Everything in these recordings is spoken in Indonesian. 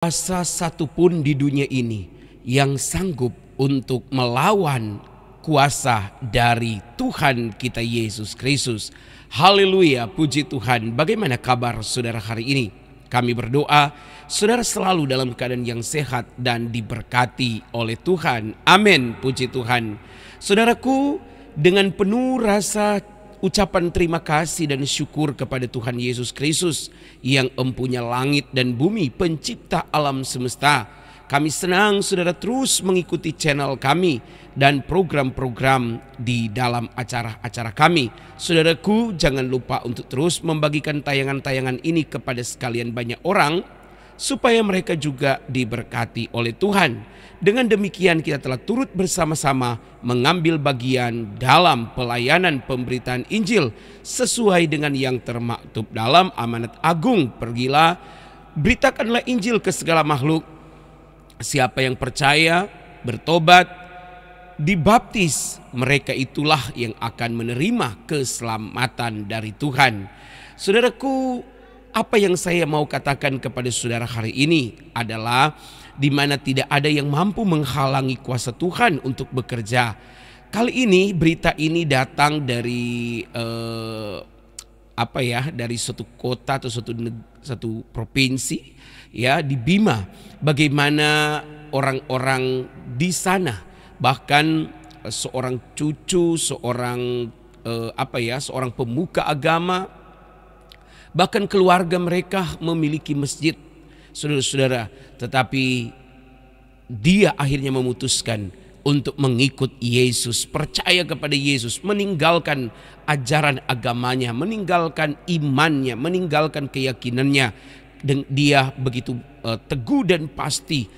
Kuasa satupun di dunia ini yang sanggup untuk melawan kuasa dari Tuhan kita Yesus Kristus. Haleluya, puji Tuhan. Bagaimana kabar saudara hari ini? Kami berdoa saudara selalu dalam keadaan yang sehat dan diberkati oleh Tuhan. Amin, puji Tuhan. Saudaraku, dengan penuh rasa ucapan terima kasih dan syukur kepada Tuhan Yesus Kristus yang empunya langit dan bumi, pencipta alam semesta. Kami senang saudara terus mengikuti channel kami dan program-program di dalam acara-acara kami. Saudaraku, jangan lupa untuk terus membagikan tayangan-tayangan ini kepada sekalian banyak orang supaya mereka juga diberkati oleh Tuhan. Dengan demikian kita telah turut bersama-sama mengambil bagian dalam pelayanan pemberitaan Injil sesuai dengan yang termaktub dalam amanat agung. Pergilah, beritakanlah Injil ke segala makhluk. Siapa yang percaya, bertobat, dibaptis, mereka itulah yang akan menerima keselamatan dari Tuhan. Saudaraku, apa yang saya mau katakan kepada saudara hari ini adalah di mana tidak ada yang mampu menghalangi kuasa Tuhan untuk bekerja. Kali ini berita ini datang dari dari suatu kota atau satu provinsi, ya, di Bima. Bagaimana orang-orang di sana, bahkan seorang cucu, seorang pemuka agama, bahkan keluarga mereka memiliki masjid, saudara-saudara, tetapi dia akhirnya memutuskan untuk mengikut Yesus, percaya kepada Yesus, meninggalkan ajaran agamanya, meninggalkan imannya, meninggalkan keyakinannya. Dan dia begitu teguh dan pasti,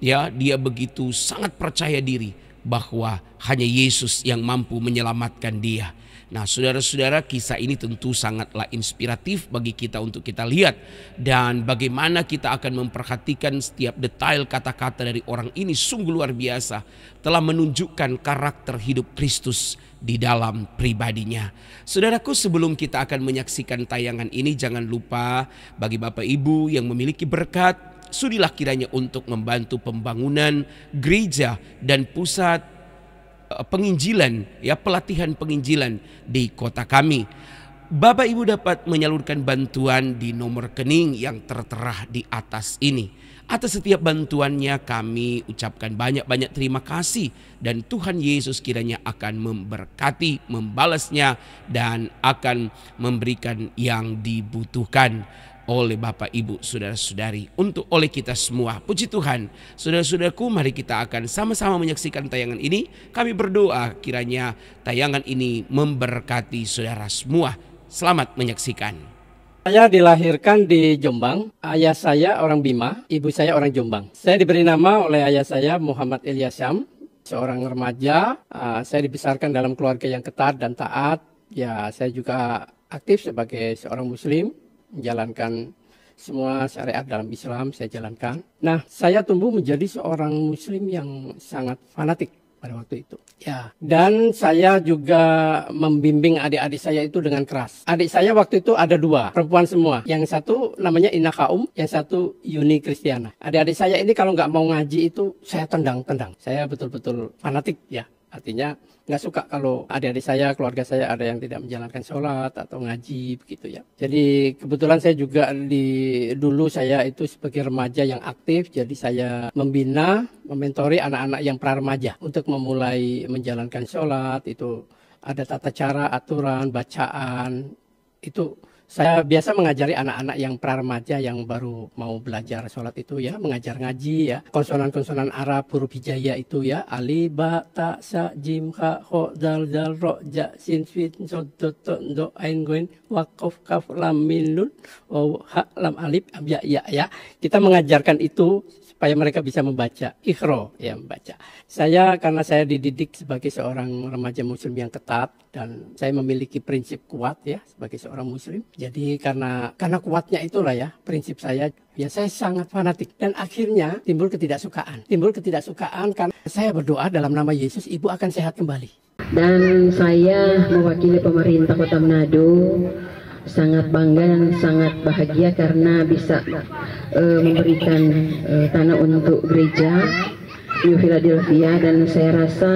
ya, dia begitu sangat percaya diri bahwa hanya Yesus yang mampu menyelamatkan dia. Nah, saudara-saudara, kisah ini tentu sangatlah inspiratif bagi kita untuk kita lihat. Dan bagaimana kita akan memperhatikan setiap detail kata-kata dari orang ini sungguh luar biasa. Telah menunjukkan karakter hidup Kristus di dalam pribadinya. Saudaraku, sebelum kita akan menyaksikan tayangan ini, jangan lupa bagi Bapak Ibu yang memiliki berkat, sudilah kiranya untuk membantu pembangunan gereja dan pusat penginjilan, ya, pelatihan penginjilan di kota kami. Bapak Ibu dapat menyalurkan bantuan di nomor rekening yang tertera di atas ini. Atas setiap bantuannya kami ucapkan banyak-banyak terima kasih, dan Tuhan Yesus kiranya akan memberkati, membalasnya, dan akan memberikan yang dibutuhkan oleh Bapak Ibu, saudara-saudari, untuk oleh kita semua. Puji Tuhan. Saudara-saudaraku, mari kita akan sama-sama menyaksikan tayangan ini. Kami berdoa kiranya tayangan ini memberkati saudara semua. Selamat menyaksikan. Saya dilahirkan di Jombang. Ayah saya orang Bima, ibu saya orang Jombang. Saya diberi nama oleh ayah saya Muhammad Ilyasam, seorang remaja. Saya dibesarkan dalam keluarga yang ketat dan taat. Ya, saya juga aktif sebagai seorang muslim, menjalankan semua syariat dalam Islam saya jalankan. Nah, saya tumbuh menjadi seorang muslim yang sangat fanatik pada waktu itu. Ya, dan saya juga membimbing adik-adik saya itu dengan keras. Adik saya waktu itu ada dua, perempuan semua. Yang satu namanya Ina Kaum, yang satu Yuni Kristiana. Adik-adik saya ini kalau nggak mau ngaji itu saya tendang-tendang. Saya betul-betul fanatik, ya. Artinya nggak suka kalau adik-adik saya, keluarga saya ada yang tidak menjalankan sholat atau ngaji begitu, ya. Jadi kebetulan saya juga dulu saya itu sebagai remaja yang aktif, jadi saya membina, mementori anak-anak yang pra-remaja untuk memulai menjalankan sholat. Itu ada tata cara, aturan, bacaan. Itu saya biasa mengajari anak-anak yang pra-remaja yang baru mau belajar sholat itu, ya, mengajar ngaji, ya, konsonan-konsonan Arab, huruf hijaiyah itu, ya, alif, ba, ta, sa, jim, kha, kho, dal, dal, ro, ja, sin, fin, sod, dot, to, do, ain, goin, wakof, kaf, lam, min, nun, waw, ha, lam, alif, ab, ya, ya. Kita mengajarkan itu supaya mereka bisa membaca, ikhro, ya, membaca. Saya, karena saya dididik sebagai seorang remaja muslim yang ketat, dan saya memiliki prinsip kuat, ya, sebagai seorang muslim. Jadi karena kuatnya itulah, ya, prinsip saya, ya, saya sangat fanatik. Dan akhirnya timbul ketidaksukaan. Timbul ketidaksukaan karena saya berdoa dalam nama Yesus, ibu akan sehat kembali. Dan saya mewakili pemerintah Kota Manado sangat bangga dan sangat bahagia karena bisa memberikan tanah untuk gereja New Philadelphia, dan saya rasa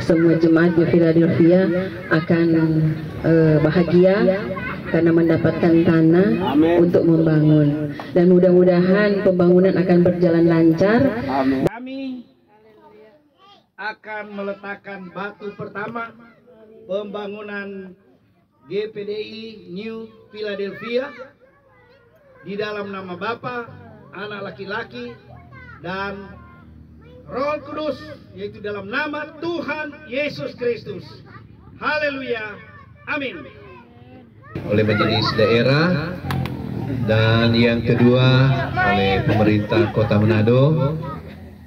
semua jemaat New Philadelphia akan bahagia karena mendapatkan tanah untuk membangun, dan mudah-mudahan pembangunan akan berjalan lancar. Kami akan meletakkan batu pertama pembangunan GPDI New Philadelphia di dalam nama Bapa, Anak laki-laki, dan Roh Kudus, yaitu dalam nama Tuhan Yesus Kristus. Haleluya. Amin. Oleh majelis daerah, dan yang kedua oleh pemerintah Kota Manado,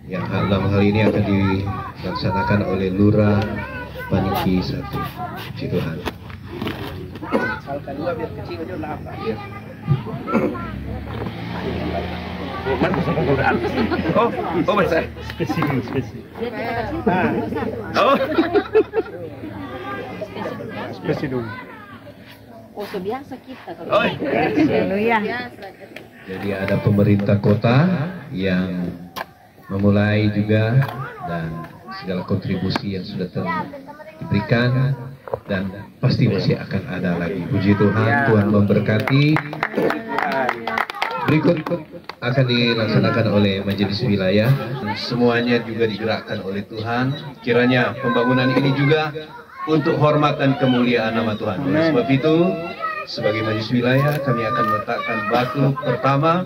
yang dalam hal ini akan dilaksanakan oleh Lurah Paniki 1. Puji Tuhan. Oh, bisa. Oh. Spesial. Oh, biasa kita kalau. Haleluya. Jadi ada pemerintah kota yang memulai juga, dan segala kontribusi yang sudah diberikan, dan pasti masih akan ada lagi. Puji Tuhan, Tuhan memberkati. Berikut akan dilaksanakan oleh majelis wilayah, dan semuanya juga digerakkan oleh Tuhan. Kiranya pembangunan ini juga untuk hormat dan kemuliaan nama Tuhan. Oleh sebab itu, sebagai majelis wilayah, kami akan meletakkan batu pertama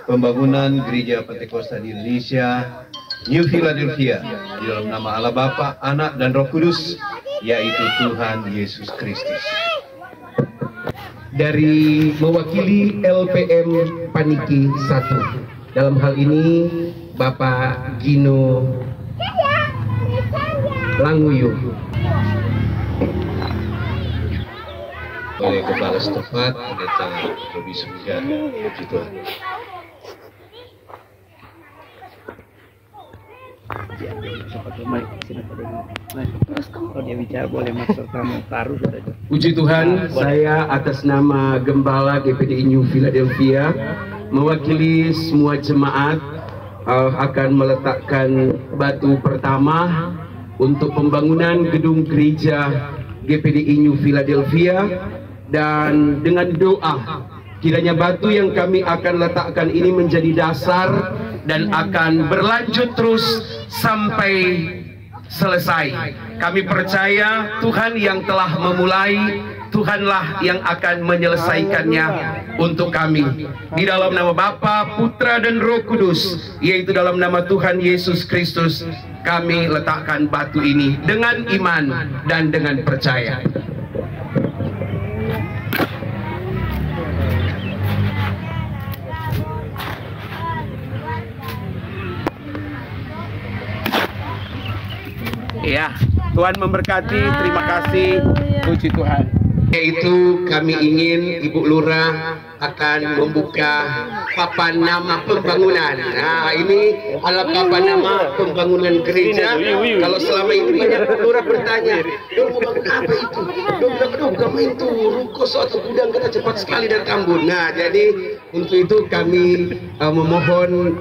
pembangunan Gereja Pentakosta di Indonesia, New Philadelphia, di dalam nama Allah Bapa, Anak, dan Roh Kudus, yaitu Tuhan Yesus Kristus. Dari mewakili LPM Paniki 1, dalam hal ini Bapak Gino Languyu. Oleh Kepala Setempat, Pendeta Robi Sumga. Puji Tuhan. Puji Tuhan, saya atas nama Gembala GPDI New Philadelphia mewakili semua jemaat akan meletakkan batu pertama untuk pembangunan gedung gereja GPDI New Philadelphia, dan dengan doa kiranya batu yang kami akan letakkan ini menjadi dasar dan akan berlanjut terus sampai selesai. Kami percaya Tuhan yang telah memulai, Tuhanlah yang akan menyelesaikannya untuk kami. Di dalam nama Bapa, Putra, dan Roh Kudus, yaitu dalam nama Tuhan Yesus Kristus, kami letakkan batu ini dengan iman dan dengan percaya. Ya, Tuhan memberkati. Terima kasih. Puji Tuhan. Yaitu kami ingin Ibu Lurah akan membuka papan nama pembangunan. Nah, ini adalah papan nama pembangunan gereja. Kalau selama ini banyak lurah bertanya, "Dong, mau bangun apa itu? Dong, kamu itu ruko atau gudang, kita cepat sekali dari Tambun." Nah, jadi untuk itu kami memohon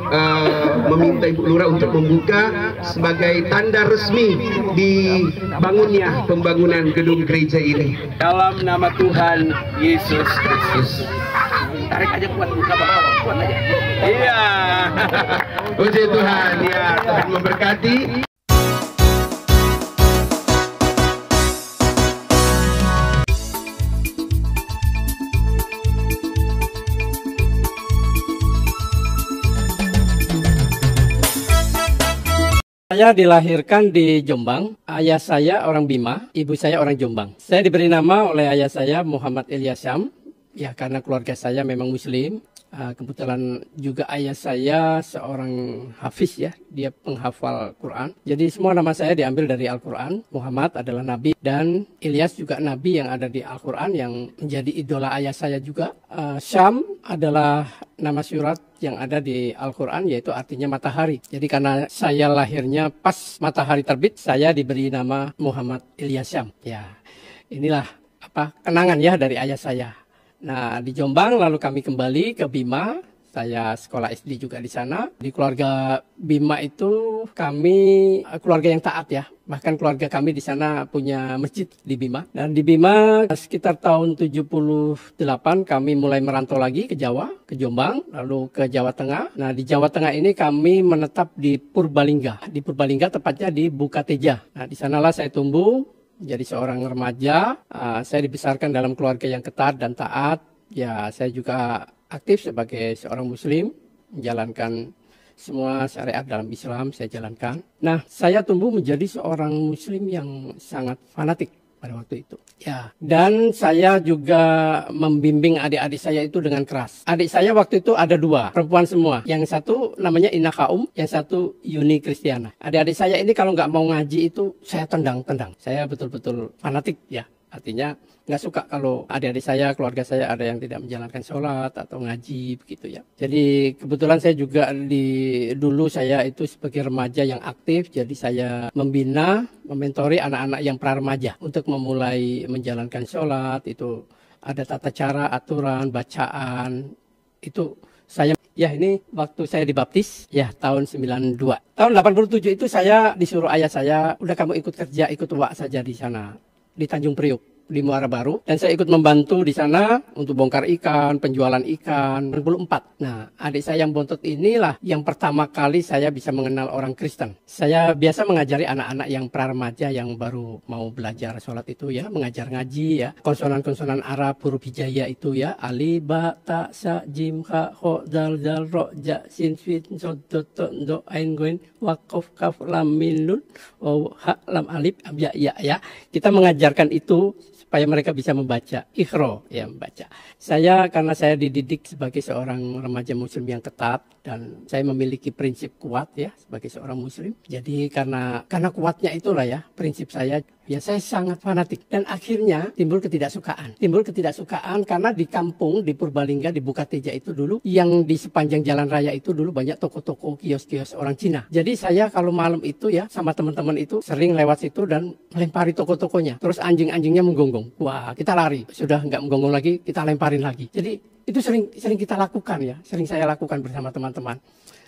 meminta Ibu Lurah untuk membuka sebagai tanda resmi dibangunnya pembangunan gedung gereja ini. Dalam nama Tuhan Yesus Kristus. Tarik aja kuat, buka bawah, kuat aja. Iya. Puji Tuhan, ya, Tuhan memberkati. Saya dilahirkan di Jombang. Ayah saya orang Bima, ibu saya orang Jombang. Saya diberi nama oleh ayah saya Muhammad Ilyasyam. Ya, karena keluarga saya memang Muslim. Kebetulan juga ayah saya seorang hafiz, ya, dia penghafal Quran. Jadi semua nama saya diambil dari Al-Quran. Muhammad adalah nabi, dan Ilyas juga nabi yang ada di Al-Quran yang menjadi idola ayah saya juga. Syam adalah nama surat yang ada di Al-Quran, yaitu artinya matahari. Jadi karena saya lahirnya pas matahari terbit, saya diberi nama Muhammad Ilyasyam. Ya, inilah kenangan ya dari ayah saya. Nah, di Jombang lalu kami kembali ke Bima. Saya sekolah SD juga di sana. Di keluarga Bima itu kami keluarga yang taat ya. Bahkan keluarga kami di sana punya masjid di Bima. Dan di Bima sekitar tahun 78 kami mulai merantau lagi ke Jawa, ke Jombang, lalu ke Jawa Tengah. Nah, di Jawa Tengah ini kami menetap di Purbalingga. Di Purbalingga tepatnya di Bukateja. Nah, di sanalah saya tumbuh menjadi seorang remaja. Saya dibesarkan dalam keluarga yang ketat dan taat. Ya, saya juga aktif sebagai seorang muslim, menjalankan semua syariat dalam Islam saya jalankan. Nah, saya tumbuh menjadi seorang muslim yang sangat fanatik pada waktu itu. Ya, dan saya juga membimbing adik-adik saya itu dengan keras. Adik saya waktu itu ada 2, perempuan semua. Yang satu namanya Ina Kaum, yang satu Yuni Kristiana. Adik-adik saya ini kalau nggak mau ngaji itu saya tendang-tendang. Saya betul-betul fanatik ya. Artinya nggak suka kalau adik-adik saya, keluarga saya ada yang tidak menjalankan sholat atau ngaji begitu ya. Jadi kebetulan saya juga dulu saya itu sebagai remaja yang aktif, jadi saya membina, mementori anak-anak yang pra-remaja untuk memulai menjalankan sholat. Itu ada tata cara, aturan, bacaan. Itu saya, ya ini waktu saya dibaptis ya tahun 92. Tahun 87 itu saya disuruh ayah saya, udah kamu ikut kerja, ikut wak saja di sana. Di Tanjung Priuk, di Muara Baru. Dan saya ikut membantu di sana untuk bongkar ikan, penjualan ikan, 94. Nah, adik saya yang bontot inilah yang pertama kali saya bisa mengenal orang Kristen. Saya biasa mengajari anak-anak yang pra-remaja yang baru mau belajar sholat itu ya, mengajar ngaji ya. Konsonan-konsonan Arab, huruf hijaiyah itu ya. Ali, ba, ta, sa, jim, ha, ho, dal, dal, ro, ja, sin, fit, so, do, to, do, ain, goin, wakof, kaf, lam, min, lun, ha, lam, alif, ya, ya. Kita mengajarkan itu supaya mereka bisa membaca ikhro ya, membaca. Saya karena saya dididik sebagai seorang remaja muslim yang ketat dan saya memiliki prinsip kuat ya sebagai seorang muslim. Jadi karena kuatnya itulah ya prinsip saya. Ya saya sangat fanatik dan akhirnya timbul ketidaksukaan. Timbul ketidaksukaan karena di kampung di Purbalingga di Bukateja itu dulu yang di sepanjang jalan raya itu dulu banyak toko-toko, kios-kios orang Cina. Jadi saya kalau malam itu ya sama teman-teman itu sering lewat situ dan melempari toko-tokonya. Terus anjing-anjingnya menggonggong. Wah, kita lari. Sudah nggak menggonggong lagi, kita lemparin lagi. Jadi itu sering kita lakukan ya. Sering saya lakukan bersama teman-teman.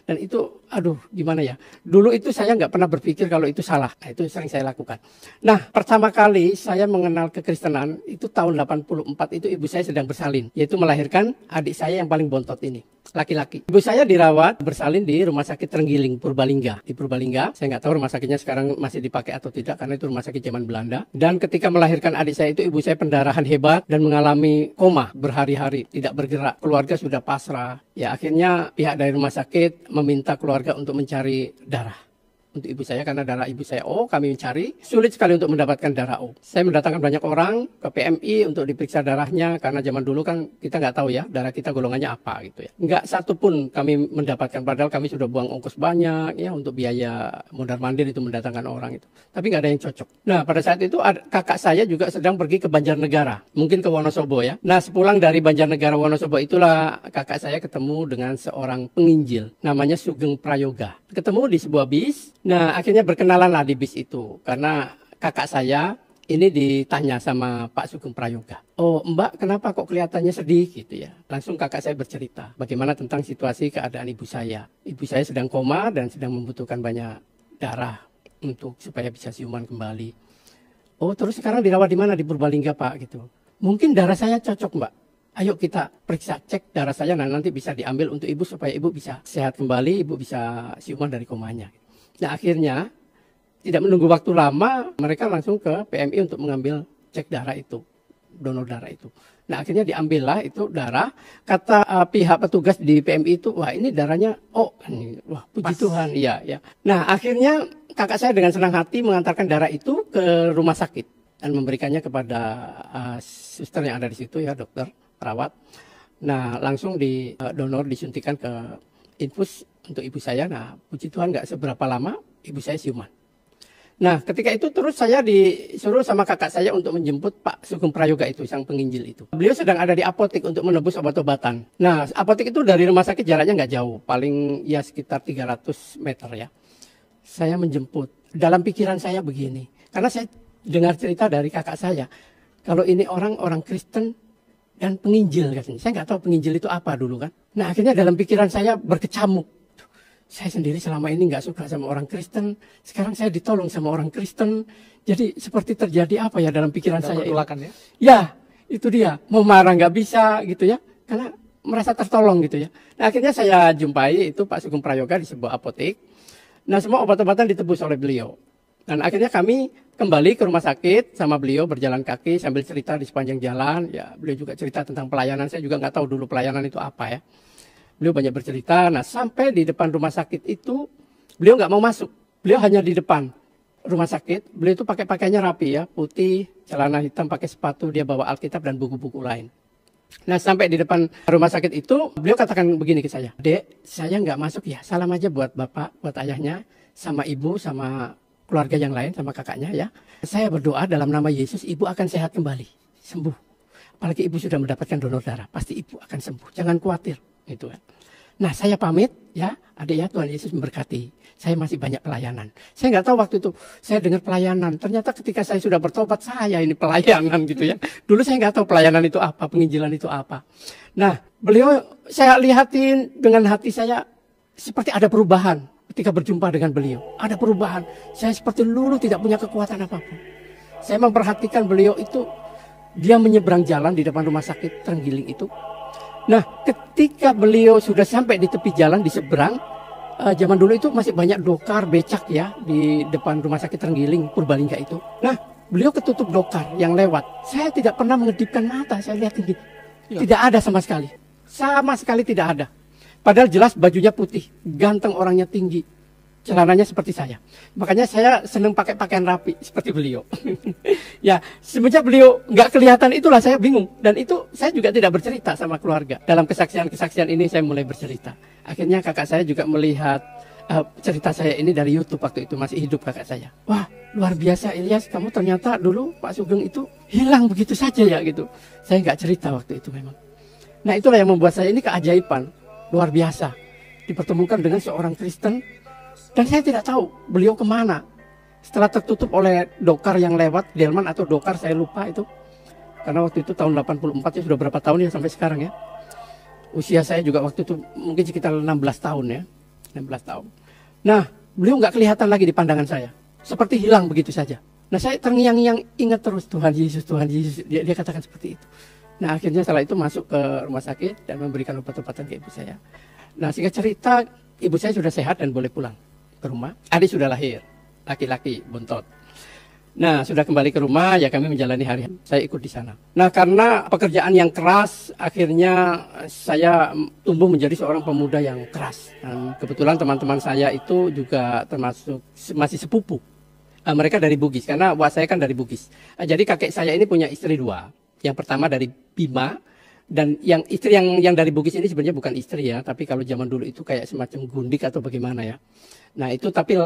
Dan itu, aduh gimana ya. Dulu itu saya nggak pernah berpikir kalau itu salah. Nah, itu sering saya lakukan. Nah, pertama kali saya mengenal kekristenan itu tahun 84 itu ibu saya sedang bersalin. Yaitu melahirkan adik saya yang paling bontot ini. Laki-laki. Ibu saya dirawat bersalin di Rumah Sakit Trenggiling, Purbalingga. Di Purbalingga, saya nggak tahu rumah sakitnya sekarang masih dipakai atau tidak karena itu rumah sakit zaman Belanda. Dan ketika melahirkan adik saya itu ibu saya pendarahan hebat dan mengalami koma berhari-hari, tidak bergerak. Keluarga sudah pasrah. Ya akhirnya pihak dari rumah sakit meminta keluarga untuk mencari darah untuk ibu saya karena darah ibu saya O, kami mencari sulit sekali untuk mendapatkan darah O. Saya mendatangkan banyak orang ke PMI untuk diperiksa darahnya karena zaman dulu kan kita nggak tahu ya darah kita golongannya apa gitu ya. Nggak satu pun kami mendapatkan padahal kami sudah buang ongkos banyak ya untuk biaya mondar mandir itu mendatangkan orang itu. Tapi nggak ada yang cocok. Nah pada saat itu kakak saya juga sedang pergi ke Banjarnegara, mungkin ke Wonosobo ya. Nah sepulang dari Banjarnegara Wonosobo itulah kakak saya ketemu dengan seorang penginjil namanya Sugeng Prayoga. Ketemu di sebuah bis. Nah akhirnya berkenalan lah di bis itu karena kakak saya ini ditanya sama Pak Sugeng Prayoga. Oh Mbak kenapa kok kelihatannya sedih gitu ya. Langsung kakak saya bercerita bagaimana tentang situasi keadaan ibu saya. Ibu saya sedang koma dan sedang membutuhkan banyak darah untuk supaya bisa siuman kembali. Oh terus sekarang dirawat di mana di Purbalingga Pak gitu. Mungkin darah saya cocok Mbak. Ayo kita periksa cek darah saya nanti bisa diambil untuk ibu supaya ibu bisa sehat kembali, ibu bisa siuman dari komanya. Nah akhirnya tidak menunggu waktu lama mereka langsung ke PMI untuk mengambil cek darah itu, donor darah itu. Nah akhirnya diambillah itu darah. Kata pihak petugas di PMI itu, wah ini darahnya, oh wah puji pas. Tuhan, iya ya. Nah akhirnya kakak saya dengan senang hati mengantarkan darah itu ke rumah sakit dan memberikannya kepada suster yang ada di situ ya, dokter perawat. Nah langsung di donor disuntikan ke infus untuk ibu saya. Nah puji Tuhan nggak seberapa lama ibu saya siuman. Nah ketika itu terus saya disuruh sama kakak saya untuk menjemput Pak Sugeng Prayoga itu, sang penginjil itu. Beliau sedang ada di apotek untuk menebus obat-obatan. Nah apotek itu dari rumah sakit jaraknya nggak jauh, paling ya sekitar 300 meter ya. Saya menjemput. Dalam pikiran saya begini, karena saya dengar cerita dari kakak saya, kalau ini orang Kristen dan penginjil katanya. Saya nggak tahu penginjil itu apa dulu kan. Nah akhirnya dalam pikiran saya berkecamuk. Saya sendiri selama ini nggak suka sama orang Kristen. Sekarang saya ditolong sama orang Kristen. Jadi seperti terjadi apa ya dalam pikiran saya? Ya? Ya, itu dia. Mau marah nggak bisa gitu ya. Karena merasa tertolong gitu ya. Nah akhirnya saya jumpai itu Pak Sugeng Prayoga di sebuah apotek. Nah semua obat-obatan ditebus oleh beliau. Dan akhirnya kami kembali ke rumah sakit sama beliau berjalan kaki sambil cerita di sepanjang jalan. Ya beliau juga cerita tentang pelayanan. Saya juga nggak tahu dulu pelayanan itu apa ya. Beliau banyak bercerita. Nah sampai di depan rumah sakit itu beliau nggak mau masuk. Beliau hanya di depan rumah sakit. Beliau itu pakai pakaiannya rapi ya, putih, celana hitam, pakai sepatu. Dia bawa Alkitab dan buku-buku lain. Nah sampai di depan rumah sakit itu beliau katakan begini ke saya, Dek, saya nggak masuk ya. Salam aja buat bapak, buat ayahnya, sama ibu, sama keluarga yang lain, sama kakaknya ya. Saya berdoa dalam nama Yesus, ibu akan sehat kembali, sembuh. Apalagi ibu sudah mendapatkan donor darah, pasti ibu akan sembuh. Jangan khawatir. Gitu kan. Nah saya pamit ya, adik ya, Tuhan Yesus memberkati. Saya masih banyak pelayanan. Saya nggak tahu waktu itu saya dengar pelayanan. Ternyata ketika saya sudah bertobat, saya ini pelayanan gitu ya. Dulu saya nggak tahu pelayanan itu apa, penginjilan itu apa. Nah beliau saya lihatin dengan hati saya seperti ada perubahan ketika berjumpa dengan beliau. Ada perubahan. Saya seperti dulu tidak punya kekuatan apapun. Saya memperhatikan beliau itu dia menyeberang jalan di depan rumah sakit Trenggiling itu. Nah, ketika beliau sudah sampai di tepi jalan di seberang, zaman dulu itu masih banyak dokar, becak ya di depan rumah sakit Trenggiling, Purbalingga itu. Nah, beliau ketutup dokar yang lewat. Saya tidak pernah mengedipkan mata, saya lihat tinggi. Tidak ada sama sekali. Sama sekali tidak ada. Padahal jelas bajunya putih, ganteng, orangnya tinggi. Celananya seperti saya. Makanya saya senang pakai pakaian rapi seperti beliau. Ya, semenjak beliau nggak kelihatan itulah saya bingung. Dan itu saya juga tidak bercerita sama keluarga. Dalam kesaksian-kesaksian ini saya mulai bercerita. Akhirnya kakak saya juga melihat cerita saya ini dari YouTube waktu itu masih hidup kakak saya. Wah, luar biasa Ilyas, kamu ternyata dulu Pak Sugeng itu hilang begitu saja ya gitu. Saya nggak cerita waktu itu memang. Nah itulah yang membuat saya ini keajaiban luar biasa. Dipertemukan dengan seorang Kristen. Dan saya tidak tahu beliau kemana. Setelah tertutup oleh dokar yang lewat, delman atau dokar saya lupa itu. Karena waktu itu tahun 84 ya sudah berapa tahun ya sampai sekarang ya. Usia saya juga waktu itu mungkin sekitar 16 tahun ya. 16 tahun. Nah beliau nggak kelihatan lagi di pandangan saya. Seperti hilang begitu saja. Nah saya terngiang-ngiang ingat terus Tuhan Yesus, Tuhan Yesus. Dia katakan seperti itu. Nah akhirnya setelah itu masuk ke rumah sakit dan memberikan obat-obatan ke ibu saya. Nah singkat cerita ibu saya sudah sehat dan boleh pulang ke rumah. Adik sudah lahir, laki-laki bontot. Nah sudah kembali ke rumah ya kami menjalani hari saya ikut di sana. Nah karena pekerjaan yang keras akhirnya saya tumbuh menjadi seorang pemuda yang keras. Dan kebetulan teman-teman saya itu juga termasuk masih sepupu. Mereka dari Bugis karena wah saya kan dari Bugis. Jadi kakek saya ini punya istri dua. Yang pertama dari Bima. Dan yang istri yang dari Bugis ini sebenarnya bukan istri ya, tapi kalau zaman dulu itu kayak semacam gundik atau bagaimana ya. Nah itu tapi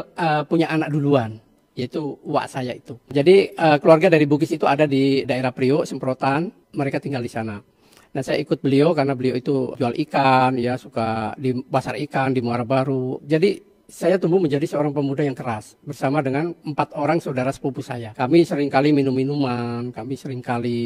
punya anak duluan, yaitu wak saya itu. Jadi keluarga dari Bugis itu ada di daerah Priok, Semprotan, mereka tinggal di sana. Nah saya ikut beliau karena beliau itu jual ikan, ya suka di pasar ikan di Muara Baru. Jadi saya tumbuh menjadi seorang pemuda yang keras bersama dengan 4 orang saudara sepupu saya. Kami seringkali minum minuman, kami seringkali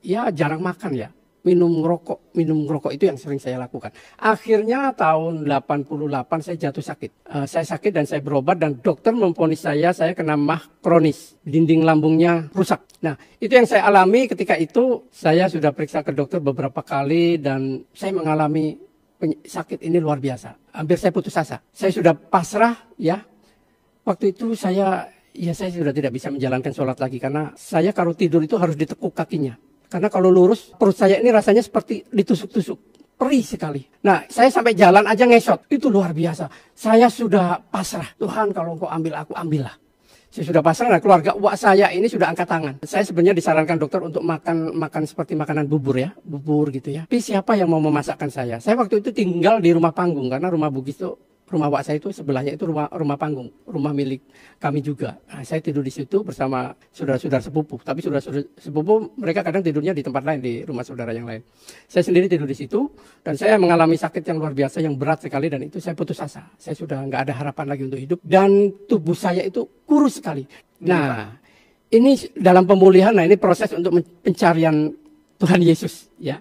ya jarang makan ya. Minum rokok itu yang sering saya lakukan. Akhirnya tahun 88 saya jatuh sakit. Saya sakit dan saya berobat dan dokter memvonis saya kena MAH kronis. Dinding lambungnya rusak. Nah itu yang saya alami ketika itu. Saya sudah periksa ke dokter beberapa kali dan saya mengalami sakit ini luar biasa. Hampir saya putus asa. Saya sudah pasrah ya. Waktu itu saya sudah tidak bisa menjalankan sholat lagi. Karena saya kalau tidur itu harus ditekuk kakinya. Karena kalau lurus, perut saya ini rasanya seperti ditusuk-tusuk. Perih sekali. Nah, saya sampai jalan aja ngesot. Itu luar biasa. Saya sudah pasrah. Tuhan, kalau engkau ambil aku, ambillah. Saya sudah pasrah. Nah, keluarga uak saya ini sudah angkat tangan. Saya sebenarnya disarankan dokter untuk makan seperti makanan bubur ya. Bubur gitu ya. Tapi siapa yang mau memasakkan saya? Saya waktu itu tinggal di rumah panggung. Karena rumah Bugis itu, rumah wak saya itu sebelahnya itu rumah panggung. Rumah milik kami juga. Nah, saya tidur di situ bersama saudara-saudara sepupu. Tapi saudara-saudara sepupu mereka kadang tidurnya di tempat lain, di rumah saudara yang lain. Saya sendiri tidur di situ dan saya mengalami sakit yang luar biasa, yang berat sekali dan itu saya putus asa. Saya sudah nggak ada harapan lagi untuk hidup dan tubuh saya itu kurus sekali. Nah, ini dalam pemulihan, nah ini proses untuk pencarian Tuhan Yesus ya.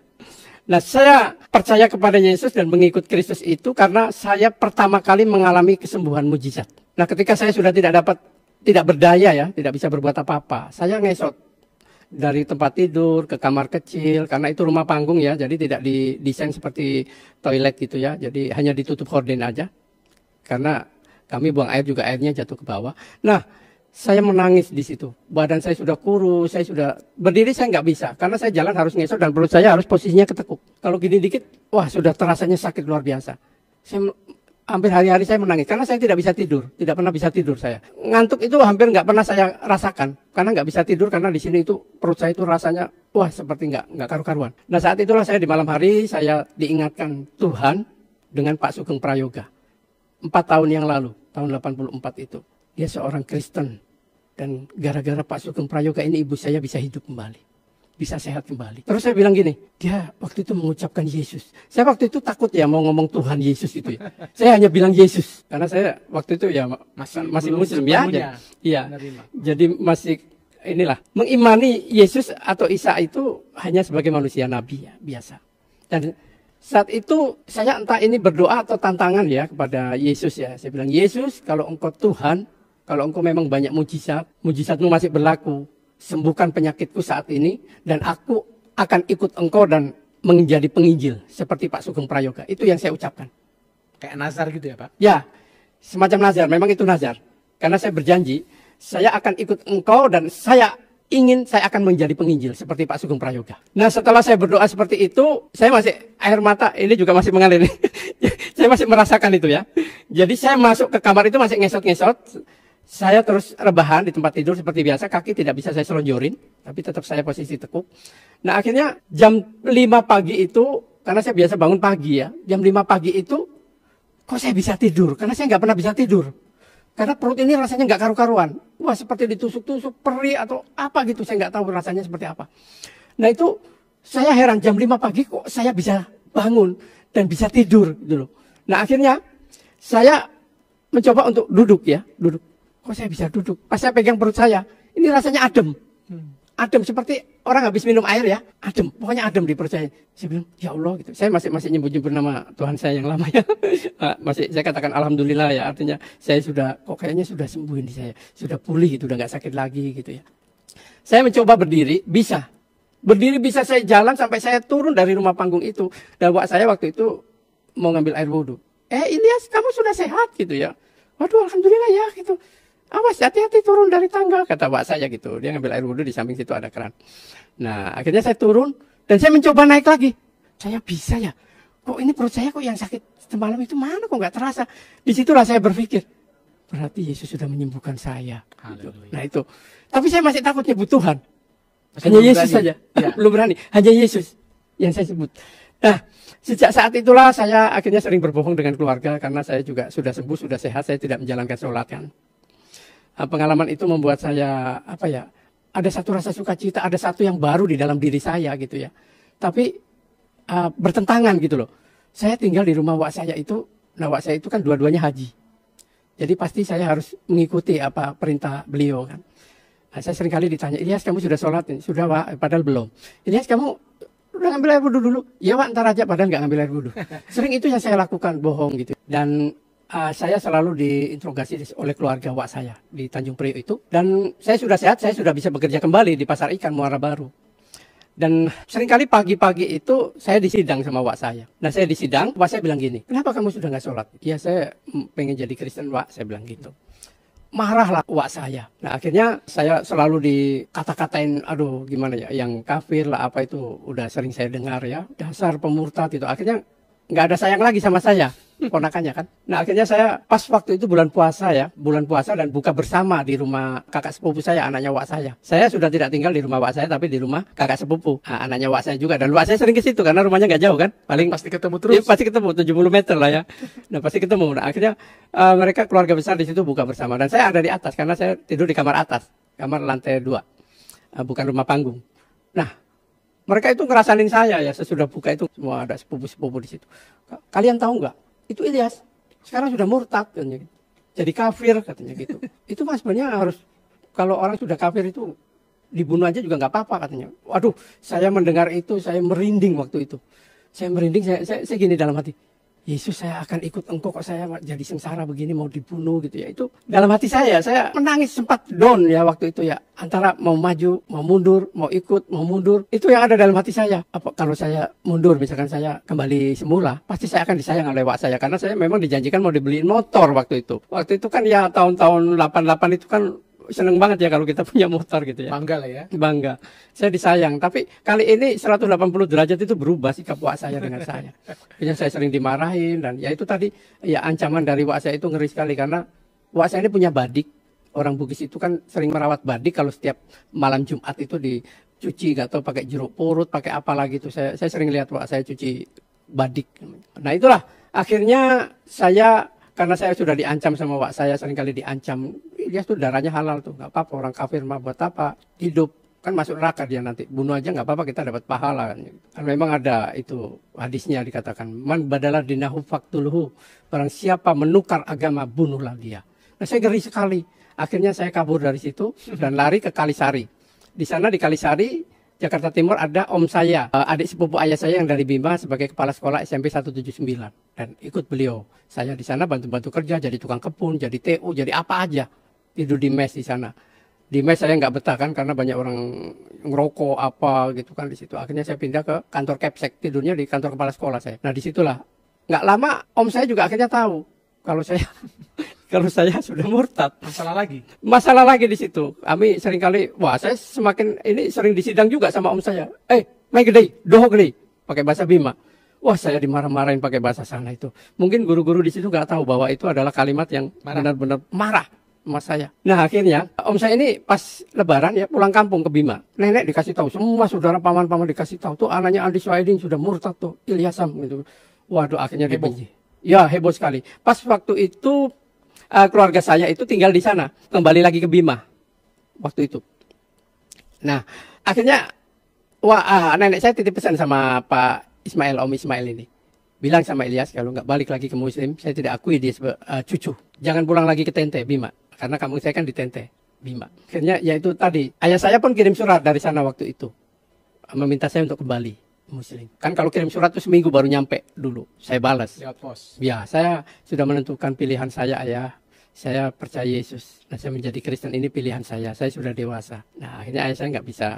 Nah, saya percaya kepada Yesus dan mengikut Kristus itu karena saya pertama kali mengalami kesembuhan mujizat. Nah, ketika saya sudah tidak berdaya ya, tidak bisa berbuat apa-apa, saya ngesot dari tempat tidur ke kamar kecil, karena itu rumah panggung ya, jadi tidak didesain seperti toilet gitu ya, jadi hanya ditutup horden aja, karena kami buang air juga airnya jatuh ke bawah. Nah, saya menangis di situ. Badan saya sudah kurus, saya sudah berdiri saya nggak bisa, karena saya jalan harus ngesot dan perut saya harus posisinya ketekuk. Kalau gini dikit, wah sudah terasanya sakit luar biasa. Hampir hari-hari saya menangis, karena saya tidak bisa tidur, tidak pernah bisa tidur saya. Ngantuk itu hampir nggak pernah saya rasakan, karena nggak bisa tidur, karena di sini itu perut saya itu rasanya, wah seperti nggak karu-karuan. Nah, saat itulah saya di malam hari, saya diingatkan Tuhan dengan Pak Sugeng Prayoga. 4 tahun yang lalu, tahun 84 itu. Dia seorang Kristen, dan gara-gara Pak Sugeng Prayoga ini ibu saya bisa hidup kembali, bisa sehat kembali. Terus saya bilang gini, dia waktu itu mengucapkan Yesus. Saya waktu itu takut ya mau ngomong Tuhan Yesus itu ya. Saya hanya bilang Yesus, karena saya waktu itu ya masih muslim ya. Iya. Jadi masih inilah mengimani Yesus atau Isa itu hanya sebagai manusia nabi ya, biasa. Dan saat itu saya entah ini berdoa atau tantangan ya kepada Yesus ya. Saya bilang, Yesus, kalau engkau Tuhan, kalau engkau memang banyak mujizatmu masih berlaku, sembuhkan penyakitku saat ini, dan aku akan ikut engkau dan menjadi penginjil seperti Pak Sugeng Prayoga. Itu yang saya ucapkan. Kayak nazar gitu ya Pak? Ya, semacam nazar. Memang itu nazar. Karena saya berjanji, saya akan ikut engkau dan saya akan menjadi penginjil seperti Pak Sugeng Prayoga. Nah, setelah saya berdoa seperti itu, saya masih air mata ini juga masih mengalir. Saya masih merasakan itu ya. Jadi saya masuk ke kamar itu masih ngesot-ngesot. Saya terus rebahan di tempat tidur seperti biasa, kaki tidak bisa saya selonjorin, tapi tetap saya posisi tekuk. Nah, akhirnya jam 5 pagi itu, karena saya biasa bangun pagi ya, jam 5 pagi itu, kok saya bisa tidur? Karena saya nggak pernah bisa tidur. Karena perut ini rasanya nggak karu-karuan. Wah, seperti ditusuk-tusuk, perih atau apa gitu, saya nggak tahu rasanya seperti apa. Nah, itu saya heran, jam 5 pagi kok saya bisa bangun dan bisa tidur gitu loh. Nah, akhirnya saya mencoba untuk duduk. Kok saya bisa duduk? Pas saya pegang perut saya, ini rasanya adem. Adem seperti orang habis minum air ya, adem. Pokoknya adem di perut saya. Saya bilang, ya Allah gitu. Saya masih nyebut-nyebut nama Tuhan saya yang lama ya. Saya katakan alhamdulillah ya. Artinya saya kayaknya sudah sembuh ini saya. Sudah pulih gitu, udah nggak sakit lagi gitu ya. Saya mencoba berdiri, bisa. Berdiri bisa, saya jalan sampai saya turun dari rumah panggung itu. Dan wak saya waktu itu mau ngambil air wudhu. Ilyas, kamu sudah sehat gitu ya. Waduh, alhamdulillah ya gitu. Awas, hati-hati turun dari tangga, kata Pak saya gitu. Dia ngambil air wudhu, di samping situ ada keran. Nah, akhirnya saya turun, dan saya mencoba naik lagi. Saya bisa ya, kok ini perut saya kok yang sakit semalam itu mana kok nggak terasa. Disitulah saya berpikir, berarti Yesus sudah menyembuhkan saya. Gitu. Nah itu, tapi saya masih takut nyebut Tuhan. Hanya Yesus saja, belum berani. Hanya Yesus yang saya sebut. Nah, sejak saat itulah saya akhirnya sering berbohong dengan keluarga, karena saya juga sudah sembuh, sudah sehat, saya tidak menjalankan sholat kan. Pengalaman itu membuat saya ada satu rasa sukacita, ada satu yang baru di dalam diri saya gitu ya. Tapi bertentangan gitu loh. Saya tinggal di rumah wak saya itu, nah wak saya itu kan dua-duanya haji. Jadi pasti saya harus mengikuti apa perintah beliau kan. Nah, saya sering kali ditanya, Ilyas kamu sudah sholat? Sudah Wak, padahal belum. Ilyas kamu udah ngambil air wudhu dulu? Ya Wak, ntar aja, padahal nggak ngambil air wudhu. Sering itu yang saya lakukan, bohong gitu. Dan saya selalu diinterogasi oleh keluarga wak saya di Tanjung Priok itu. Dan saya sudah sehat, saya sudah bisa bekerja kembali di Pasar Ikan Muara Baru. Dan seringkali pagi-pagi itu saya disidang sama wak saya. Nah saya disidang, wak saya bilang gini, kenapa kamu sudah nggak sholat? Ya saya pengen jadi Kristen wak, saya bilang gitu. Marahlah wak saya. Nah akhirnya saya selalu dikata-katain, aduh gimana ya, yang kafir lah apa itu udah sering saya dengar ya. Dasar pemurtad itu. Akhirnya nggak ada sayang lagi sama saya. Ponakannya kan. Nah akhirnya saya pas waktu itu bulan puasa dan buka bersama di rumah kakak sepupu saya, anaknya wak saya. Saya sudah tidak tinggal di rumah wak saya tapi di rumah kakak sepupu, anaknya wak saya juga. Dan wak saya sering ke situ karena rumahnya nggak jauh kan. Paling pasti ketemu terus. Ya, pasti ketemu 70 meter lah ya. Nah pasti ketemu. Nah akhirnya mereka keluarga besar di situ buka bersama dan saya ada di atas karena saya tidur di kamar atas, kamar lantai 2, bukan rumah panggung. Nah mereka itu ngerasain saya ya sesudah buka itu semua ada sepupu-sepupu di situ. Kalian tahu nggak? Itu Ilyas sekarang sudah murtad katanya, jadi kafir katanya gitu. Itu mas sebenarnya harus, kalau orang sudah kafir itu dibunuh aja juga nggak apa-apa katanya. Waduh, saya mendengar itu saya merinding waktu itu. Saya merinding, saya gini dalam hati. Yesus, saya akan ikut engkau, kok saya jadi sengsara begini, mau dibunuh gitu ya. Itu dalam hati saya menangis, sempat down ya waktu itu ya. Antara mau maju, mau mundur, mau ikut, mau mundur. Itu yang ada dalam hati saya. Apa kalau saya mundur, misalkan saya kembali semula, pasti saya akan disayang oleh wak saya. Karena saya memang dijanjikan mau dibeliin motor waktu itu. Waktu itu kan ya tahun-tahun 88 itu kan seneng banget ya kalau kita punya motor gitu ya. Bangga lah ya. Bangga. Saya disayang. Tapi kali ini 180 derajat itu berubah sikap wak saya dengan saya. Akhirnya saya sering dimarahin. Dan ya itu tadi, ya ancaman dari wak saya itu ngeri sekali. Karena wak saya ini punya badik. Orang Bugis itu kan sering merawat badik. Kalau setiap malam Jumat itu dicuci, gak tahu pakai jeruk purut, pakai apa lagi itu. Saya sering lihat wak saya cuci badik. Nah itulah. Akhirnya saya, karena saya sudah diancam sama wak saya, seringkali diancam, dia tuh darahnya halal tuh, nggak apa-apa, orang kafir mah buat apa, hidup, kan masuk neraka dia nanti, bunuh aja nggak apa-apa, kita dapat pahala kan. Memang ada itu hadisnya dikatakan, man badalah dinahu faktuluhu, barang siapa menukar agama, bunuhlah dia. Nah saya ngeri sekali, akhirnya saya kabur dari situ dan lari ke Kalisari. Di sana di Kalisari, Jakarta Timur ada om saya, adik sepupu ayah saya yang dari Bima sebagai kepala sekolah SMP 179 dan ikut beliau. Saya di sana bantu-bantu kerja, jadi tukang kebun, jadi TU, jadi apa aja. Tidur di mes di sana. Di mes saya nggak betah kan karena banyak orang ngerokok apa gitu kan di situ. Akhirnya saya pindah ke kantor Kepsek, tidurnya di kantor kepala sekolah saya. Nah disitulah nggak lama om saya juga akhirnya tahu kalau saya kalau saya sudah murtad. Masalah lagi di situ. Kami seringkali, wah saya semakin ini sering disidang juga sama om saya. Main gede, doho gede, pakai bahasa Bima. Wah saya dimarah-marahin pakai bahasa sana itu. Mungkin guru-guru di situ nggak tahu bahwa itu adalah kalimat yang benar-benar marah sama saya. Nah akhirnya om saya ini pas Lebaran ya pulang kampung ke Bima. Nenek dikasih tahu, semua saudara paman-paman dikasih tahu. Tuh anaknya Andi Suhaidin sudah murtad tuh, Ilyasam gitu. Waduh akhirnya dibenci. Ya heboh sekali. Pas waktu itu keluarga saya itu tinggal di sana, kembali lagi ke Bima waktu itu. Nah akhirnya nenek saya titip pesan sama Pak Ismail, Om Ismail ini. Bilang sama Ilyas kalau nggak balik lagi ke Muslim, saya tidak akui dia sebagai cucu. Jangan pulang lagi ke Tente, Bima. Karena kampung saya kan di Tente, Bima. Akhirnya ya itu tadi. Ayah saya pun kirim surat dari sana waktu itu. Meminta saya untuk kembali Muslim. Kan kalau kirim surat itu seminggu baru nyampe dulu. Saya balas. Lewat pos. Ya, saya sudah menentukan pilihan saya, ayah. Saya percaya Yesus. Nah, saya menjadi Kristen ini pilihan saya. Saya sudah dewasa. Nah, akhirnya ayah saya nggak bisa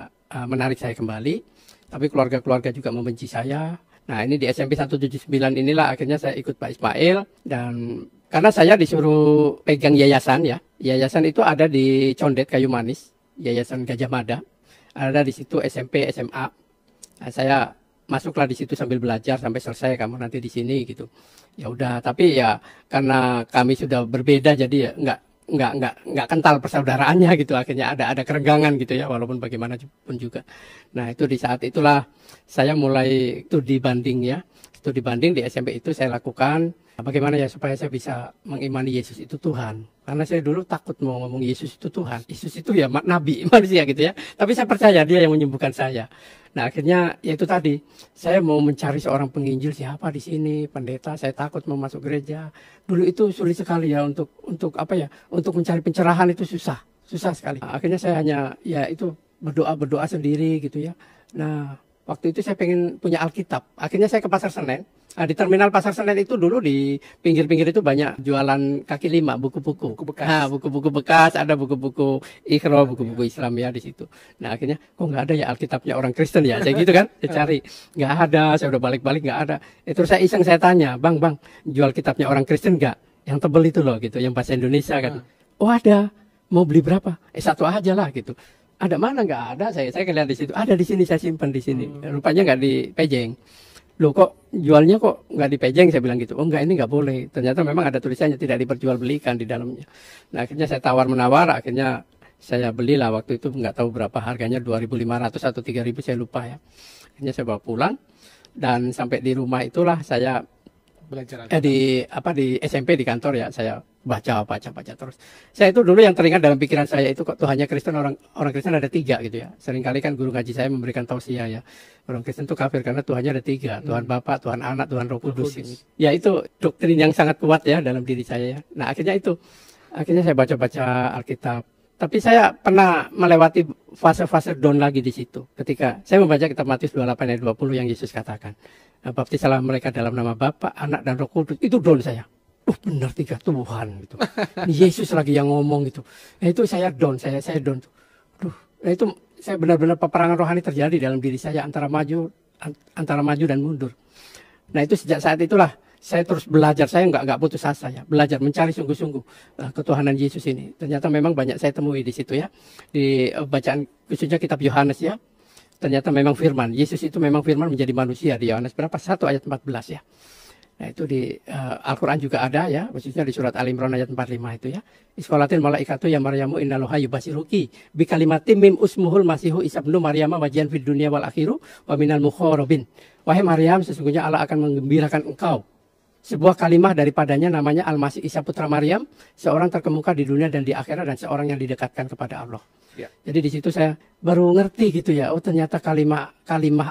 menarik saya kembali. Tapi keluarga-keluarga juga membenci saya. Nah ini di SMP 179 inilah akhirnya saya ikut Pak Ismail. Dan karena saya disuruh pegang yayasan ya. Yayasan itu ada di Condet Kayu Manis. Yayasan Gajah Mada. Ada di situ SMP, SMA. Nah, saya masuklah di situ sambil belajar sampai selesai, kamu nanti di sini gitu. Ya udah, tapi ya karena kami sudah berbeda jadi ya nggak kental persaudaraannya gitu. Akhirnya ada kerenggangan gitu ya, walaupun bagaimanapun juga. Nah itu di saat itulah saya mulai studi banding ya. Studi banding di SMP itu saya lakukan. Bagaimana ya supaya saya bisa mengimani Yesus itu Tuhan. Karena saya dulu takut mau ngomong Yesus itu Tuhan. Yesus itu ya nabi manusia gitu ya. Tapi saya percaya dia yang menyembuhkan saya. Nah akhirnya ya itu tadi. Saya mau mencari seorang penginjil siapa di sini, pendeta. Saya takut mau masuk gereja. Dulu itu sulit sekali ya untuk apa ya? Untuk mencari pencerahan itu susah sekali. Akhirnya saya hanya ya itu berdoa sendiri gitu ya. Nah waktu itu saya pengen punya Alkitab. Akhirnya saya ke Pasar Senen. Nah, di terminal Pasar Senen itu dulu di pinggir-pinggir itu banyak jualan kaki lima, buku-buku. Buku bekas. Nah, buku-buku bekas, ada buku-buku Iqra, buku-buku Islam ya di situ. Nah, akhirnya kok nggak ada ya Alkitabnya orang Kristen ya? Saya gitu kan, saya cari. Nggak ada, saya udah balik-balik nggak ada. Terus saya iseng saya tanya, bang, jual kitabnya orang Kristen nggak? Yang tebel itu loh gitu, yang bahasa Indonesia kan. Oh ada, mau beli berapa? Satu aja lah gitu. Ada mana nggak ada? Saya lihat di situ. Ada di sini, saya simpan di sini. Rupanya nggak dipejeng. Loh kok jualnya kok nggak dipejeng, saya bilang gitu. Oh enggak, ini nggak boleh. Ternyata memang ada tulisannya tidak diperjualbelikan di dalamnya. Nah akhirnya saya tawar-menawar, akhirnya saya belilah waktu itu nggak tahu berapa harganya, 2.500 atau 3.000 saya lupa ya. Akhirnya saya bawa pulang dan sampai di rumah itulah saya belajar di SMP di kantor ya saya baca terus. Saya itu dulu yang teringat dalam pikiran saya itu kok Tuhannya Kristen, orang Kristen ada 3 gitu ya. Seringkali kan guru ngaji saya memberikan tausiah ya. Orang Kristen itu kafir karena Tuhannya ada 3. Tuhan Bapa, Tuhan Anak, Tuhan Roh Kudus. Ya itu doktrin yang sangat kuat ya dalam diri saya ya. Nah akhirnya saya baca Alkitab. Tapi saya pernah melewati fase-fase down lagi di situ. Ketika saya membaca kitab Matius 28 ayat 20 yang Yesus katakan. Baptisalah mereka dalam nama Bapa, Anak dan Roh Kudus. Itu down saya. Benar 3 Tuhan gitu. Ini Yesus lagi yang ngomong gitu. Itu saya down, saya down. Itu saya benar-benar peperangan rohani terjadi dalam diri saya antara maju dan mundur. Nah itu sejak saat itulah saya terus belajar. Saya nggak putus asa ya, belajar mencari sungguh-sungguh ketuhanan Yesus ini. Ternyata memang banyak saya temui di situ ya, di bacaan khususnya kitab Yohanes ya. Ternyata memang firman, Yesus itu memang firman menjadi manusia di Yohanes berapa? 1 ayat 14 ya. Nah itu di Al-Quran juga ada ya, khususnya di surat Al-Imran ayat 45 itu ya. Isqalatil malaikatu ya Maryamu innaloha yubasiruki bi kalimatim mim usmuhul masihu Isa ibnu Maryam wajian fid dunya wal akhiru wa minal mukharrabin. Wahai Maryam, sesungguhnya Allah akan menggembirakan engkau. Sebuah kalimah daripadanya namanya Al-Masih Isa putra Maryam, seorang terkemuka di dunia dan di akhirat dan seorang yang didekatkan kepada Allah. Ya. Jadi di situ saya baru ngerti gitu ya. Oh ternyata kalimah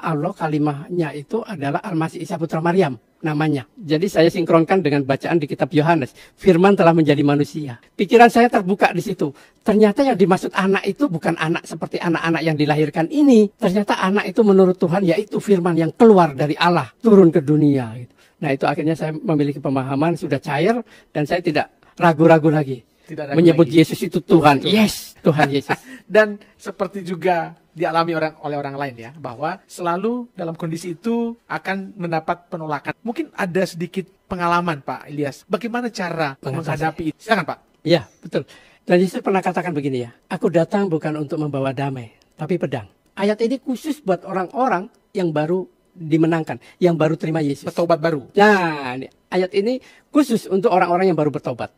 Allah, kalimahnya itu adalah Al-Masih Isa putra Maryam namanya. Jadi saya sinkronkan dengan bacaan di kitab Yohanes. Firman telah menjadi manusia. Pikiran saya terbuka di situ. Ternyata yang dimaksud anak itu bukan anak seperti anak-anak yang dilahirkan ini. Ternyata anak itu menurut Tuhan yaitu firman yang keluar dari Allah turun ke dunia. Gitu. Nah itu akhirnya saya memiliki pemahaman sudah cair dan saya tidak ragu-ragu lagi. Menyebut lagi. Yesus itu Tuhan. Yes, Tuhan Yesus. Dan seperti juga dialami oleh orang lain ya, bahwa selalu dalam kondisi itu akan mendapat penolakan. Mungkin ada sedikit pengalaman Pak Ilyas. Bagaimana cara menghadapi itu? Silakan Pak. Iya, betul. Dan Yesus pernah katakan begini ya, aku datang bukan untuk membawa damai, tapi pedang. Ayat ini khusus buat orang-orang yang baru dimenangkan, yang baru terima Yesus. Bertobat baru. Nah, ayat ini khusus untuk orang-orang yang baru bertobat.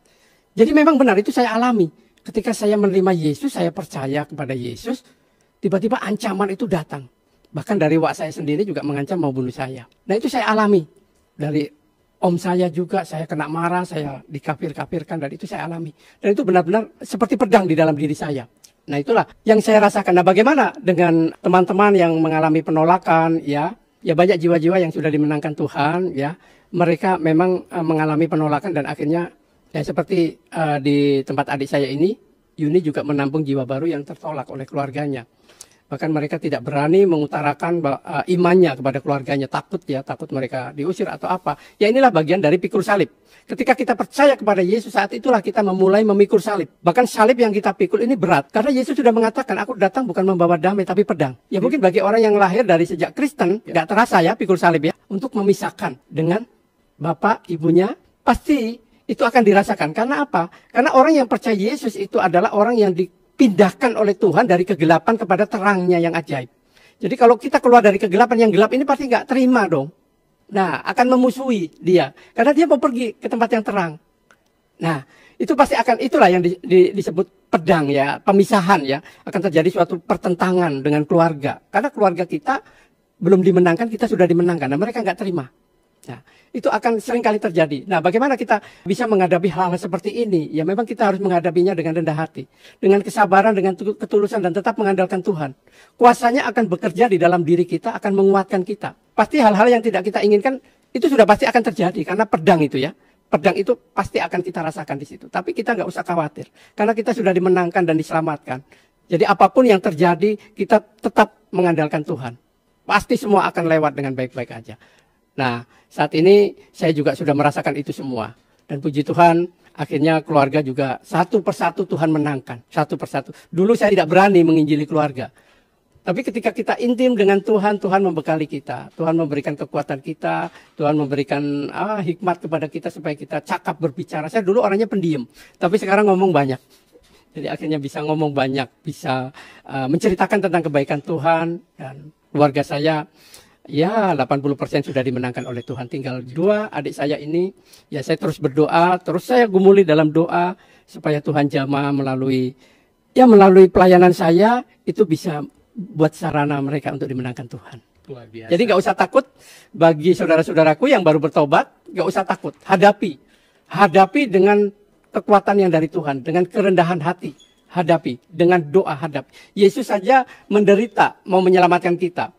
Jadi memang benar itu saya alami. Ketika saya menerima Yesus, saya percaya kepada Yesus, tiba-tiba ancaman itu datang. Bahkan dari wak saya sendiri juga mengancam mau bunuh saya. Nah itu saya alami. Dari om saya juga, saya kena marah, saya dikafir-kafirkan, dan itu saya alami. Dan itu benar-benar seperti pedang di dalam diri saya. Nah itulah yang saya rasakan. Nah bagaimana dengan teman-teman yang mengalami penolakan, ya banyak jiwa-jiwa yang sudah dimenangkan Tuhan, ya mereka memang mengalami penolakan dan akhirnya ya seperti di tempat adik saya ini, Yuni juga menampung jiwa baru yang tertolak oleh keluarganya. Bahkan mereka tidak berani mengutarakan imannya kepada keluarganya, takut mereka diusir atau apa. Ya inilah bagian dari pikul salib. Ketika kita percaya kepada Yesus, saat itulah kita memulai memikul salib. Bahkan salib yang kita pikul ini berat. Karena Yesus sudah mengatakan, aku datang bukan membawa damai tapi pedang. Ya mungkin bagi orang yang lahir dari sejak Kristen, nggak terasa ya pikul salib ya. Untuk memisahkan dengan bapak, ibunya, pasti itu akan dirasakan. Karena apa? Karena orang yang percaya Yesus itu adalah orang yang dipindahkan oleh Tuhan dari kegelapan kepada terangnya yang ajaib. Jadi kalau kita keluar dari kegelapan yang gelap ini pasti nggak terima dong. Nah, akan memusuhi dia. Karena dia mau pergi ke tempat yang terang. Nah, itu pasti akan, itulah yang disebut pedang ya, pemisahan ya. Akan terjadi suatu pertentangan dengan keluarga. Karena keluarga kita belum dimenangkan, kita sudah dimenangkan. Nah, mereka nggak terima. Nah, itu akan sering kali terjadi. Nah, bagaimana kita bisa menghadapi hal-hal seperti ini? Ya memang kita harus menghadapinya dengan rendah hati. Dengan kesabaran, dengan ketulusan, dan tetap mengandalkan Tuhan. Kuasanya akan bekerja di dalam diri kita, akan menguatkan kita. Pasti hal-hal yang tidak kita inginkan, itu sudah pasti akan terjadi. Karena pedang itu ya. Pedang itu pasti akan kita rasakan di situ. Tapi kita nggak usah khawatir. Karena kita sudah dimenangkan dan diselamatkan. Jadi apapun yang terjadi, kita tetap mengandalkan Tuhan. Pasti semua akan lewat dengan baik-baik aja. Nah, saat ini saya juga sudah merasakan itu semua. Dan puji Tuhan, akhirnya keluarga juga satu persatu Tuhan menangkan. Satu persatu. Dulu saya tidak berani menginjili keluarga. Tapi ketika kita intim dengan Tuhan, Tuhan membekali kita. Tuhan memberikan kekuatan kita. Tuhan memberikan hikmat kepada kita supaya kita cakap berbicara. Saya dulu orangnya pendiam. Tapi sekarang ngomong banyak. Jadi akhirnya bisa ngomong banyak. Bisa menceritakan tentang kebaikan Tuhan. Dan keluarga saya, ya 80% sudah dimenangkan oleh Tuhan. Tinggal 2 adik saya ini. Ya saya terus berdoa. Terus saya gumuli dalam doa. Supaya Tuhan jamah melalui pelayanan saya. Itu bisa buat sarana mereka untuk dimenangkan Tuhan. Luar biasa. Jadi nggak usah takut. Bagi saudara-saudaraku yang baru bertobat, nggak usah takut. Hadapi dengan kekuatan yang dari Tuhan. Dengan kerendahan hati. Hadapi. Dengan doa hadapi. Yesus saja menderita mau menyelamatkan kita.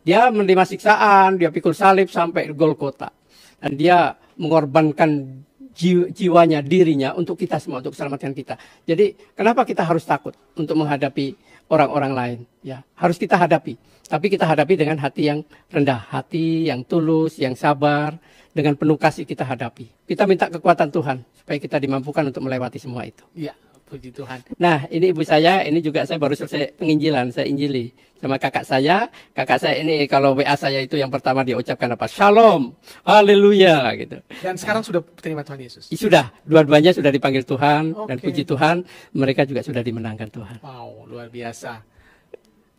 Dia menerima siksaan, dia pikul salib sampai Golgota. Dan dia mengorbankan jiwanya, dirinya untuk kita semua, untuk keselamatan kita. Jadi kenapa kita harus takut untuk menghadapi orang-orang lain? Ya, harus kita hadapi. Tapi kita hadapi dengan hati yang rendah, hati yang tulus, yang sabar, dengan penuh kasih kita hadapi. Kita minta kekuatan Tuhan supaya kita dimampukan untuk melewati semua itu. Iya, puji Tuhan. Nah, ini ibu saya, ini juga saya baru selesai penginjilan, saya injili sama kakak saya. Kakak saya ini kalau WA saya itu yang pertama dia ucapkan apa? Shalom, haleluya gitu. Dan sekarang sudah terima Tuhan Yesus? Sudah, dua-duanya sudah dipanggil Tuhan. Dan Oke. puji Tuhan, mereka juga sudah dimenangkan Tuhan. Wow, luar biasa.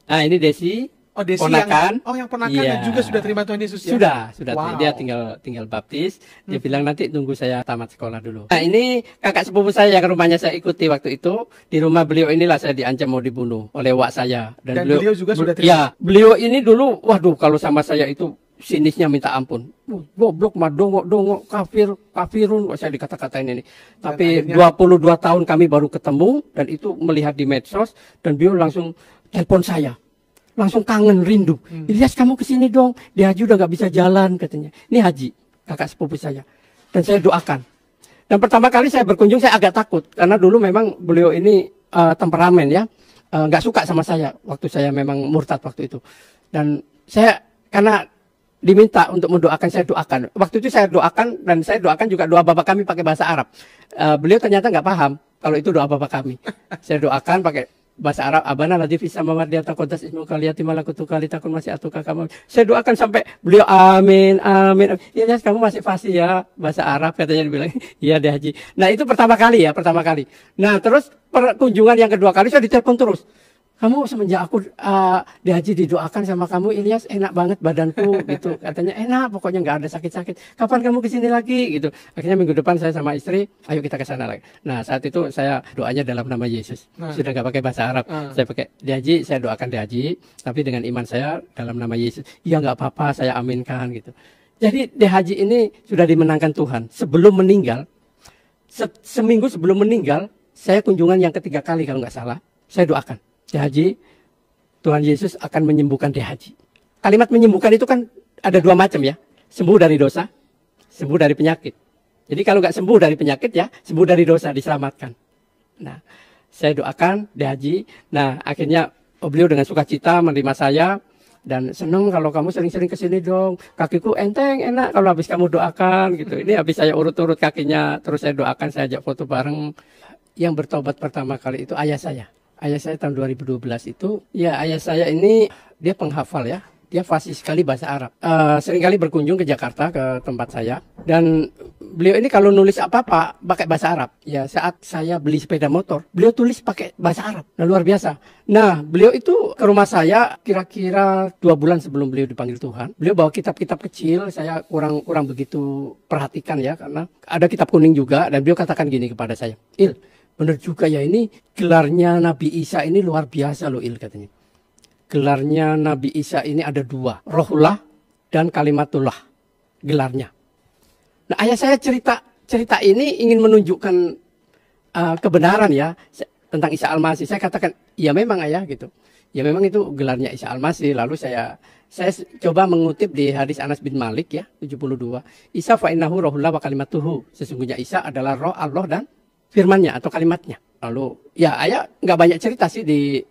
Nah, ini Desi. Oh, Desi ponakan. yang ponakan Iya. yang juga sudah terima Tuhan Yesus ya? Sudah. Wow. Dia tinggal baptis. Dia bilang nanti tunggu saya tamat sekolah dulu. Nah, ini kakak sepupu saya yang rumahnya saya ikuti waktu itu. Di rumah beliau inilah saya diancam mau dibunuh oleh wak saya. Dan beliau juga sudah terima? Ya, beliau ini dulu, waduh kalau sama saya itu sinisnya minta ampun. Goblok mah dongok kafirun saya dikata-katain ini. Tapi akhirnya- 22 tahun kami baru ketemu dan itu melihat di medsos dan beliau langsung telepon saya. Langsung kangen, rindu. Ilyas kamu kesini dong. Dia Haji udah gak bisa jalan katanya. Ini Haji, kakak sepupu saya. Dan saya doakan. Dan pertama kali saya berkunjung saya agak takut. Karena dulu memang beliau ini temperamen ya. Gak suka sama saya. Waktu saya memang murtad waktu itu. Dan saya karena diminta untuk mendoakan, saya doakan. Waktu itu saya doakan dan saya doakan juga doa Bapak kami pakai bahasa Arab. Beliau ternyata gak paham kalau itu doa Bapak kami. Saya doakan pakai bahasa Arab, abana ladzi fis samawati taqaddas ismuka liyati malakutuka litakun masih atuka kamu. Saya doakan sampai beliau amin. Ya kamu masih fasih ya bahasa Arab katanya dibilang. Iya deh Haji. Nah, itu pertama kali. Nah, terus kunjungan yang kedua kali saya ditelepon terus. Kamu semenjak aku di Haji didoakan sama kamu Ilyas enak banget badanku gitu. Katanya enak pokoknya nggak ada sakit-sakit. Kapan kamu kesini lagi gitu. Akhirnya minggu depan saya sama istri ayo kita ke sana lagi. Nah saat itu saya doanya dalam nama Yesus. Sudah nggak pakai bahasa Arab. Saya pakai di Haji, saya doakan di Haji. Tapi dengan iman saya dalam nama Yesus. Iya nggak apa-apa saya aminkan gitu. Jadi di Haji ini sudah dimenangkan Tuhan. Sebelum meninggal, seminggu sebelum meninggal, saya kunjungan yang ketiga kali kalau nggak salah. Saya doakan. Di Haji, Tuhan Yesus akan menyembuhkan di Haji. Kalimat menyembuhkan itu kan ada dua macam ya. Sembuh dari dosa, sembuh dari penyakit. Jadi kalau nggak sembuh dari penyakit ya, sembuh dari dosa, diselamatkan. Nah, saya doakan di Haji. Nah, akhirnya beliau dengan sukacita menerima saya. Dan senang kalau kamu sering-sering kesini dong. Kakiku enteng, enak kalau habis kamu doakan gitu. Ini habis saya urut-urut kakinya, terus saya doakan, saya ajak foto bareng. Yang bertobat pertama kali itu ayah saya. Ayah saya tahun 2012 itu, ya ayah saya ini dia penghafal ya, dia fasih sekali bahasa Arab. Seringkali berkunjung ke Jakarta ke tempat saya dan beliau ini kalau nulis apa-apa pakai bahasa Arab. Ya saat saya beli sepeda motor, beliau tulis pakai bahasa Arab. Nah, luar biasa. Nah beliau itu ke rumah saya kira-kira 2 bulan sebelum beliau dipanggil Tuhan. Beliau bawa kitab-kitab kecil, saya kurang begitu perhatikan ya karena ada kitab kuning juga dan beliau katakan gini kepada saya, Il. Benar juga ya ini gelarnya Nabi Isa ini luar biasa loh Il katanya. Gelarnya Nabi Isa ini ada 2. Rohullah dan Kalimatullah gelarnya. Nah ayah saya cerita ini ingin menunjukkan kebenaran ya tentang Isa Al-Masih. Saya katakan ya memang ayah gitu. Ya memang itu gelarnya Isa Al-Masih. Lalu saya coba mengutip di hadis Anas bin Malik ya 72. Isa fa'innahu rohullah wa kalimatuhu. Sesungguhnya Isa adalah roh Allah dan firmannya atau kalimatnya. Lalu ya ayah nggak banyak cerita sih di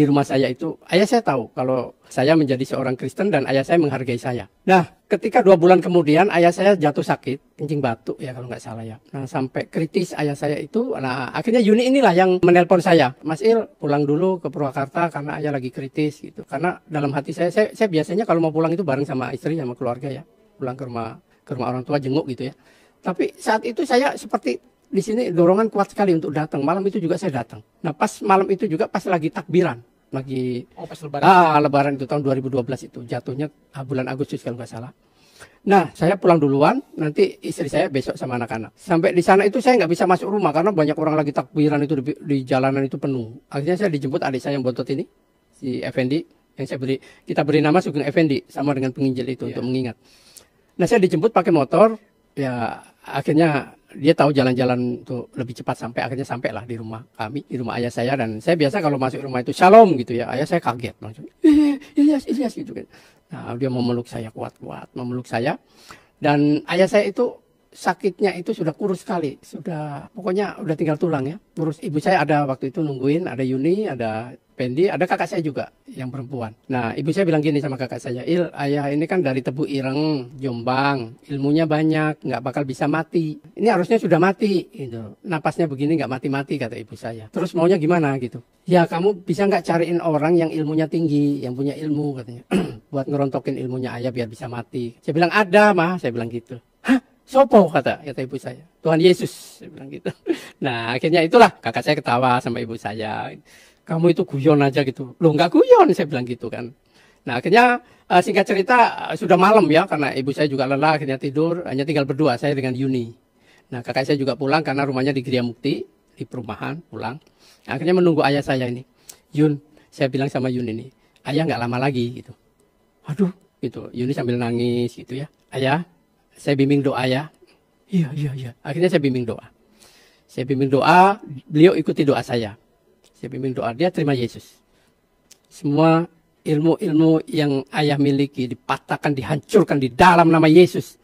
rumah saya itu. Ayah saya tahu kalau saya menjadi seorang Kristen dan ayah saya menghargai saya. Nah ketika 2 bulan kemudian ayah saya jatuh sakit, kencing batuk ya kalau nggak salah ya. Nah sampai kritis ayah saya itu. Nah akhirnya Yuni inilah yang menelpon saya. Mas Il pulang dulu ke Purwakarta karena ayah lagi kritis gitu. Karena dalam hati saya biasanya kalau mau pulang itu bareng sama istri sama keluarga ya. Pulang ke rumah orang tua jenguk gitu ya. Tapi saat itu saya seperti di sini dorongan kuat sekali untuk datang. Malam itu juga saya datang. Nah pas malam itu juga pas lagi takbiran. Pas lebaran. Lebaran itu tahun 2012 itu. Jatuhnya bulan Agustus kalau nggak salah. Nah saya pulang duluan. Nanti istri saya besok sama anak-anak. Sampai di sana itu saya nggak bisa masuk rumah. Karena banyak orang lagi takbiran itu di jalanan itu penuh. Akhirnya saya dijemput adik saya yang bontot ini. Si Effendi. Yang kita beri nama Sugeng Effendi. Sama dengan penginjil itu untuk mengingat. Nah saya dijemput pakai motor. Ya akhirnya dia tahu jalan-jalan untuk lebih cepat akhirnya sampailah di rumah kami, di rumah ayah saya. Dan saya biasa kalau masuk rumah itu shalom gitu ya. Ayah saya kaget langsung. Ilyas gitu kan. Nah dia memeluk saya kuat-kuat, memeluk saya. Dan ayah saya itu sakitnya itu sudah kurus sekali, sudah pokoknya udah tinggal tulang ya. Kurus. Ibu saya ada waktu itu nungguin, ada Yuni, ada Pendi, ada kakak saya juga yang perempuan. Nah, ibu saya bilang gini sama kakak saya, ayah ini kan dari Tebu Ireng, Jombang, ilmunya banyak, nggak bakal bisa mati. Ini harusnya sudah mati, gitu. Napasnya begini nggak mati-mati, kata ibu saya. Terus maunya gimana gitu? Ya kamu bisa nggak cariin orang yang ilmunya tinggi, yang punya ilmu katanya, buat ngerontokin ilmunya ayah biar bisa mati. Saya bilang ada mah, saya bilang gitu. Hah? Sopo kata ibu saya, Tuhan Yesus, saya bilang gitu. Nah akhirnya itulah kakak saya ketawa sama ibu saya. Kamu itu guyon aja gitu. Loh nggak guyon, saya bilang gitu kan. Nah akhirnya singkat cerita sudah malam ya, karena ibu saya juga lelah, akhirnya tidur, hanya tinggal berdua saya dengan Yuni. Nah kakak saya juga pulang karena rumahnya di Gria Mukti, di perumahan, pulang. Nah, akhirnya menunggu ayah saya ini. Yun, saya bilang sama Yun ini, ayah nggak lama lagi gitu. Aduh gitu, Yuni sambil nangis gitu ya. Ayah, saya bimbing doa ya. Iya. Akhirnya saya bimbing doa. Saya bimbing doa, beliau ikuti doa saya. Saya bimbing doa, dia terima Yesus. Semua ilmu-ilmu yang ayah miliki dipatahkan, dihancurkan di dalam nama Yesus.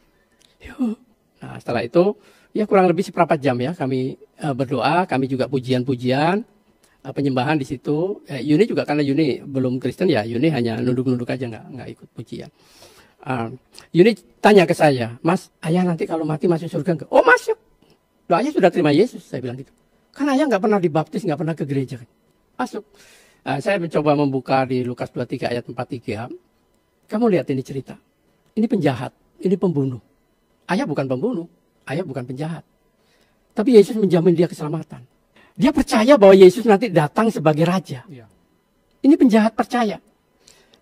Nah setelah itu, ya kurang lebih seperempat jam ya kami berdoa, kami juga pujian-pujian, penyembahan di situ. Yuni juga karena Yuni belum Kristen ya, Yuni hanya nunduk-nunduk aja, nggak ikut pujian. Yuni tanya ke saya, Mas, ayah nanti kalau mati masuk surga enggak? Oh masuk. Doanya sudah terima Yesus, saya bilang gitu. Kan ayah nggak pernah dibaptis, nggak pernah ke gereja. Masuk. Saya mencoba membuka di Lukas 23 ayat 43. Kamu lihat ini cerita. Ini penjahat, ini pembunuh. Ayah bukan pembunuh, ayah bukan penjahat. Tapi Yesus menjamin dia keselamatan. Dia percaya bahwa Yesus nanti datang sebagai raja. Ini penjahat percaya.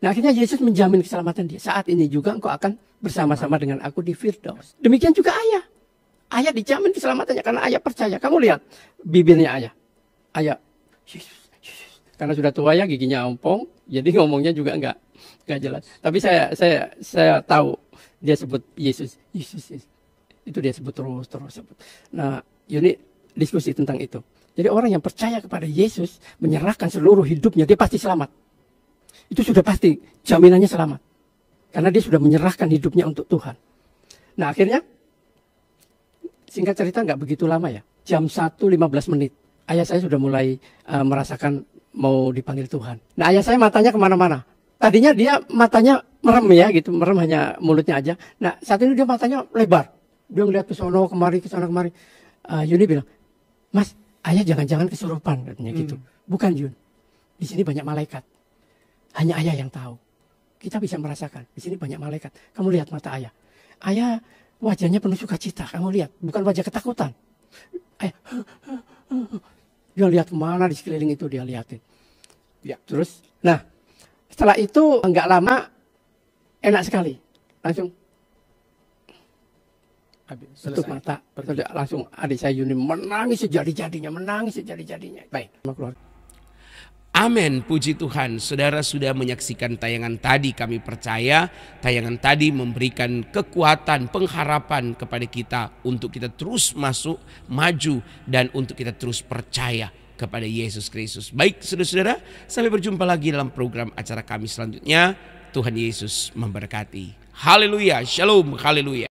Nah akhirnya Yesus menjamin keselamatan dia. Saat ini juga engkau akan bersama-sama dengan aku di Firdaus. Demikian juga ayah. Ayah dijamin keselamatannya karena ayah percaya. Kamu lihat bibirnya ayah. Ayah, Yesus. Karena sudah tua ya, giginya ompong, jadi ngomongnya juga enggak jelas. Tapi saya tahu dia sebut Yesus. Itu dia sebut terus sebut. Nah, Yuni diskusi tentang itu. Jadi orang yang percaya kepada Yesus, menyerahkan seluruh hidupnya, dia pasti selamat. Itu sudah pasti, jaminannya selamat. Karena dia sudah menyerahkan hidupnya untuk Tuhan. Nah akhirnya, singkat cerita nggak begitu lama ya. Jam 1:15 menit. Ayah saya sudah mulai merasakan mau dipanggil Tuhan. Nah ayah saya matanya kemana-mana. Tadinya dia matanya merem ya gitu. Merem hanya mulutnya aja. Nah saat ini dia matanya lebar. Dia ngeliat ke sono kemari, ke sana kemari. Yuni bilang, Mas, ayah jangan-jangan kesurupan katanya gitu. Bukan Yun. Di sini banyak malaikat. Hanya ayah yang tahu. Kita bisa merasakan. Di sini banyak malaikat. Kamu lihat mata ayah. Ayah wajahnya penuh sukacita. Kamu lihat. Bukan wajah ketakutan. Dia lihat kemana di sekeliling itu dia lihatin. Ya, terus, nah setelah itu enggak lama enak sekali. Langsung tutup mata. Langsung adik saya Yuni menangis sejadi-jadinya. Baik. Amin, puji Tuhan. Saudara sudah menyaksikan tayangan tadi. Kami percaya tayangan tadi memberikan kekuatan, pengharapan kepada kita untuk kita terus masuk, maju, dan untuk kita terus percaya kepada Yesus Kristus. Baik saudara-saudara, sampai berjumpa lagi dalam program acara kami selanjutnya. Tuhan Yesus memberkati. Haleluya, shalom, haleluya.